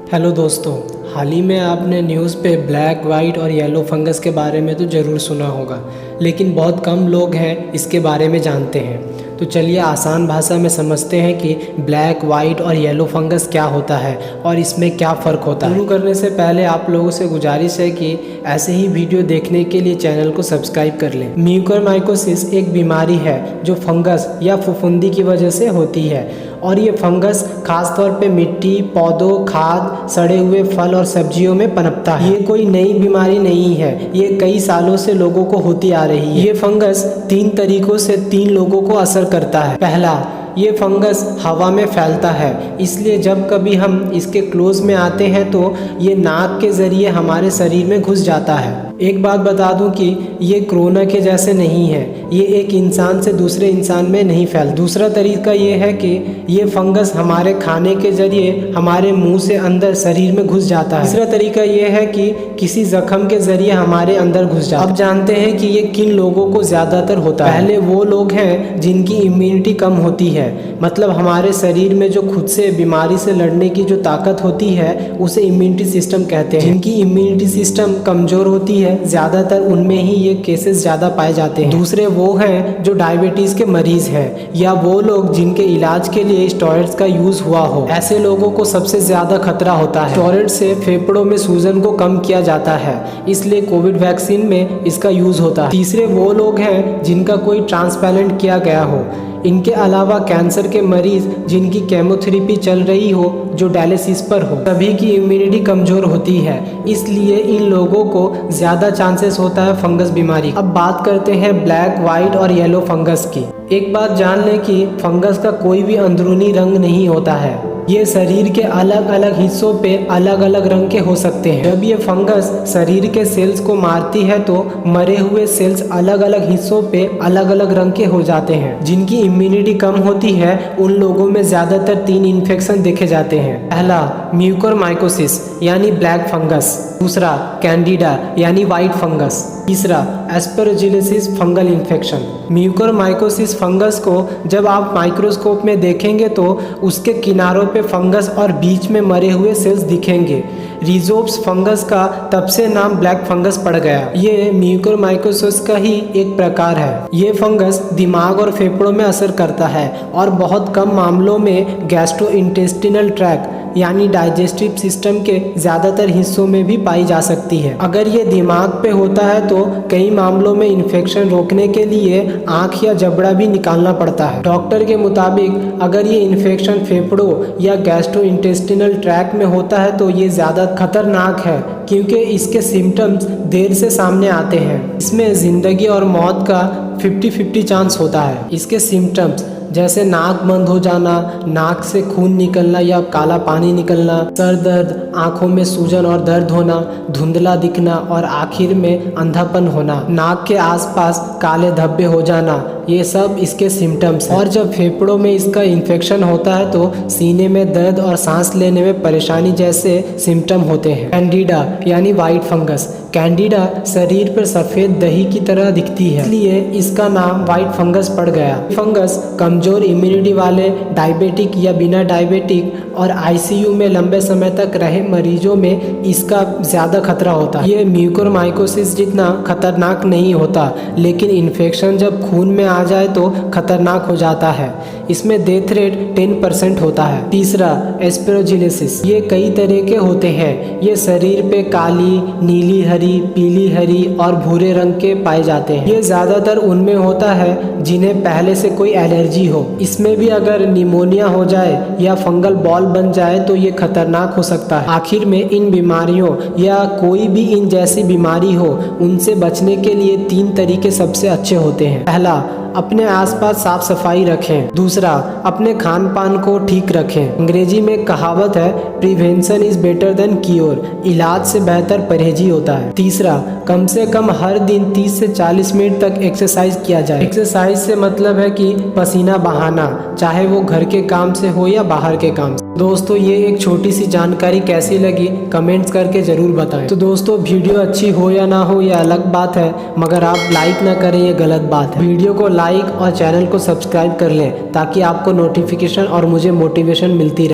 Hello दोस्तों, हाल ही में आपने न्यूज़ पे ब्लैक वाइट और येलो फंगस के बारे में तो ज़रूर सुना होगा, लेकिन बहुत कम लोग हैं इसके बारे में जानते हैं। तो चलिए आसान भाषा में समझते हैं कि ब्लैक वाइट और येलो फंगस क्या होता है और इसमें क्या फ़र्क होता है। शुरू करने से पहले आप लोगों से गुजारिश है कि ऐसे ही वीडियो देखने के लिए चैनल को सब्सक्राइब कर लें। म्यूकरमाइकोसिस एक बीमारी है जो फंगस या फफूंदी की वजह से होती है और ये फंगस खास तौर पे मिट्टी, पौधों, खाद, सड़े हुए फल और सब्जियों में पनपता है। ये कोई नई बीमारी नहीं है, ये कई सालों से लोगों को होती आ रही है। ये फंगस 3 तरीकों से 3 लोगों को असर करता है। पहला, ये फंगस हवा में फैलता है, इसलिए जब कभी हम इसके क्लोज में आते हैं तो ये नाक के ज़रिए हमारे शरीर में घुस जाता है। एक बात बता दूं कि ये कोरोना के जैसे नहीं है, ये एक इंसान से दूसरे इंसान में नहीं फैलता। दूसरा तरीका ये है कि ये फंगस हमारे खाने के जरिए हमारे मुंह से अंदर शरीर में घुस जाता है। तीसरा तरीका ये है कि किसी जख्म के जरिए हमारे अंदर घुस जाता है। अब जानते हैं कि ये किन लोगों को ज़्यादातर होता है। पहले वो लोग हैं जिनकी इम्यूनिटी कम होती है, मतलब हमारे शरीर में जो खुद से बीमारी से लड़ने की जो ताकत होती है उसे इम्यूनिटी सिस्टम कहते हैं। जिनकी इम्यूनिटी सिस्टम कमज़ोर होती है ज़्यादातर उनमें ही ये केसेस ज़्यादा पाए जाते हैं। दूसरे वो हैं जो डायबिटीज़ के मरीज़ हैं या वो लोग जिनके इलाज के लिए स्टेरॉइड्स का यूज़ हुआ हो, ऐसे लोगों को सबसे ज़्यादा खतरा होता है। स्टेरॉइड से फेफड़ों में सूजन को कम किया जाता है, इसलिए कोविड वैक्सीन में इसका यूज़ होता है। तीसरे वो लोग हैं जिनका कोई ट्रांसप्लांट किया गया हो। इनके अलावा कैंसर के मरीज जिनकी केमोथेरेपी चल रही हो, जो डायलिसिस पर हो, सभी की इम्यूनिटी कमज़ोर होती है, इसलिए इन लोगों को ज़्यादा चांसेस होता है फंगस बीमारी। अब बात करते हैं ब्लैक, वाइट और येलो फंगस की। एक बात जान लें कि फंगस का कोई भी अंदरूनी रंग नहीं होता है, ये शरीर के अलग अलग हिस्सों पे अलग अलग रंग के हो सकते हैं। जब ये फंगस शरीर के सेल्स को मारती है तो मरे हुए सेल्स अलग अलग हिस्सों पे अलग अलग रंग के हो जाते हैं। जिनकी इम्यूनिटी कम होती है उन लोगों में ज़्यादातर 3 इन्फेक्शन देखे जाते हैं। पहला, म्यूकरमाइकोसिस यानी ब्लैक फंगस। दूसरा, कैंडिडा यानी वाइट फंगस। तीसरा, aspergillosis fungal infection. Mucormycosis fungus को जब आप माइक्रोस्कोप में देखेंगे तो उसके किनारों पे फंगस और बीच में मरे हुए सेल्स दिखेंगे। रिजोप्स फंगस का तब से नाम ब्लैक फंगस पड़ गया। ये म्यूकरमाइकोसिस का ही एक प्रकार है। ये फंगस दिमाग और फेफड़ों में असर करता है और बहुत कम मामलों में गैस्ट्रोइंटेस्टिनल ट्रैक्ट यानी डाइजेस्टिव सिस्टम के ज़्यादातर हिस्सों में भी पाई जा सकती है। अगर ये दिमाग पे होता है तो कई मामलों में इन्फेक्शन रोकने के लिए आँख या जबड़ा भी निकालना पड़ता है। डॉक्टर के मुताबिक अगर ये इन्फेक्शन फेफड़ों या गैस्ट्रोइंटेस्टिनल ट्रैक्ट में होता है तो ये ज़्यादा खतरनाक है, क्योंकि इसके सिम्टम्स देर से सामने आते हैं। इसमें ज़िंदगी और मौत का 50-50 चांस होता है। इसके सिम्टम्स जैसे नाक बंद हो जाना, नाक से खून निकलना या काला पानी निकलना, सर दर्द, आंखों में सूजन और दर्द होना, धुंधला दिखना और आखिर में अंधापन होना, नाक के आसपास काले धब्बे हो जाना, ये सब इसके सिम्टम्स हैं। और जब फेफड़ों में इसका इन्फेक्शन होता है तो सीने में दर्द और सांस लेने में परेशानी जैसे सिम्टम होते हैं। कैंडिडा यानी वाइट फंगस। कैंडिडा शरीर पर सफ़ेद दही की तरह दिखती है, इसलिए इसका नाम वाइट फंगस पड़ गया। फंगस कमज़ोर इम्यूनिटी वाले, डायबिटिक या बिना डायबिटिक और आईसीयू में लंबे समय तक रहे मरीजों में इसका ज़्यादा खतरा होता है। ये म्यूकरमाइकोसिस जितना खतरनाक नहीं होता, लेकिन इन्फेक्शन जब खून में आ जाए तो खतरनाक हो जाता है। इसमें डेथ रेट 10% होता है। तीसरा, एस्परजिलोसिस। ये कई तरह के होते हैं। ये शरीर पे काली, नीली हरी, पीली हरी और भूरे रंग के पाए जाते हैं। ये ज़्यादातर उनमें होता है जिन्हें पहले से कोई एलर्जी हो। इसमें भी अगर निमोनिया हो जाए या फंगल बॉल बन जाए तो ये खतरनाक हो सकता है। आखिर में इन बीमारियों या कोई भी इन जैसी बीमारी हो, उनसे बचने के लिए 3 तरीके सबसे अच्छे होते हैं। पहला, अपने आसपास साफ सफाई रखें। दूसरा, अपने खान पान को ठीक रखें। अंग्रेजी में कहावत है, prevention is better than cure. इलाज से बेहतर परहेजी होता है। तीसरा, कम से कम हर दिन 30 से 40 मिनट तक एक्सरसाइज किया जाए। एक्सरसाइज से मतलब है कि पसीना बहाना, चाहे वो घर के काम से हो या बाहर के काम से। दोस्तों, ये एक छोटी सी जानकारी कैसी लगी कमेंट्स करके ज़रूर बताएं। तो दोस्तों, वीडियो अच्छी हो या ना हो ये अलग बात है, मगर आप लाइक ना करें ये गलत बात है। वीडियो को लाइक और चैनल को सब्सक्राइब कर लें ताकि आपको नोटिफिकेशन और मुझे मोटिवेशन मिलती रहे।